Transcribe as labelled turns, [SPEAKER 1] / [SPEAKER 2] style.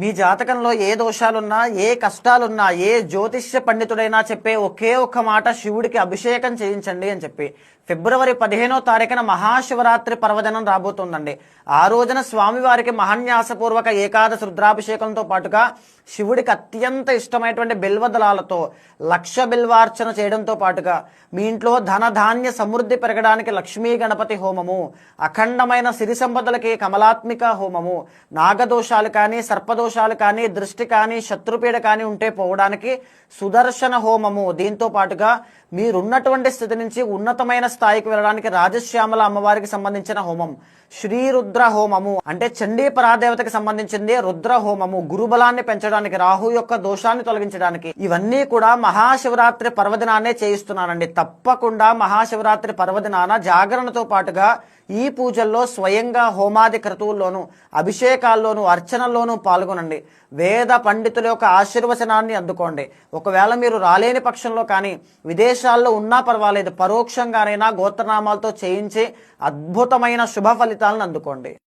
[SPEAKER 1] మీ జాతకంలో ఏ దోషాలున్నా, ఏ కష్టాలున్నా, ఏ జ్యోతిష్య పండితుడైనా చెప్పే ఒకే ఒక్క మాట, శివుడికి అభిషేకం చేయించండి అని చెప్పి. ఫిబ్రవరి 15వ తారీఖున మహాశివరాత్రి పర్వదినం రాబోతుందండి. ఆ రోజున స్వామివారికి మహాన్యాసపూర్వక ఏకాదశి రుద్రాభిషేకంతో పాటుగా శివుడికి అత్యంత ఇష్టమైనటువంటి బిల్వదళాలతో 1,00,000 బిల్వార్చన చేయడంతో పాటుగా మీ ఇంట్లో ధనధాన్య సమృద్ధి పెరగడానికి లక్ష్మీ గణపతి హోమము, అఖండమైన సిరి సంపదలకి కమలాత్మిక హోమము, నాగదోషాలు కానీ, సర్పదోషాలు కానీ, దృష్టి కానీ, శత్రుపీడ కానీ ఉంటే పోవడానికి సుదర్శన హోమము, దీంతో పాటుగా మీరున్నటువంటి స్థితి నుంచి ఉన్నతమైన స్థాయికి వెళ్ళడానికి రాజశ్యామల అమ్మవారికి సంబంధించిన హోమం, శ్రీరుద్ర హోమము అంటే చండీ పరాదేవతకి సంబంధించింది రుద్ర హోమము, గురుబలాన్ని పెంచడానికి, రాహు యొక్క దోషాన్ని తొలగించడానికి, ఇవన్నీ కూడా మహాశివరాత్రి పర్వదినాన్నే చేయిస్తున్నానండి. తప్పకుండా మహాశివరాత్రి పర్వదినాన జాగరణతో పాటుగా ఈ పూజల్లో స్వయంగా హోమాది క్రతువుల్లోనూ, అభిషేకాల్లోనూ, అర్చనల్లోనూ పాల్గొనండి. వేద పండితుల యొక్క ఆశీర్వచనాన్ని అందుకోండి. ఒకవేళ మీరు రాలేని పక్షంలో కానీ విదేశాల్లో ఉన్నా పర్వాలేదు, పరోక్షంగానైనా గోత్రనామాలతో చేయించి అద్భుతమైన శుభ ఫలితాలను అందుకోండి.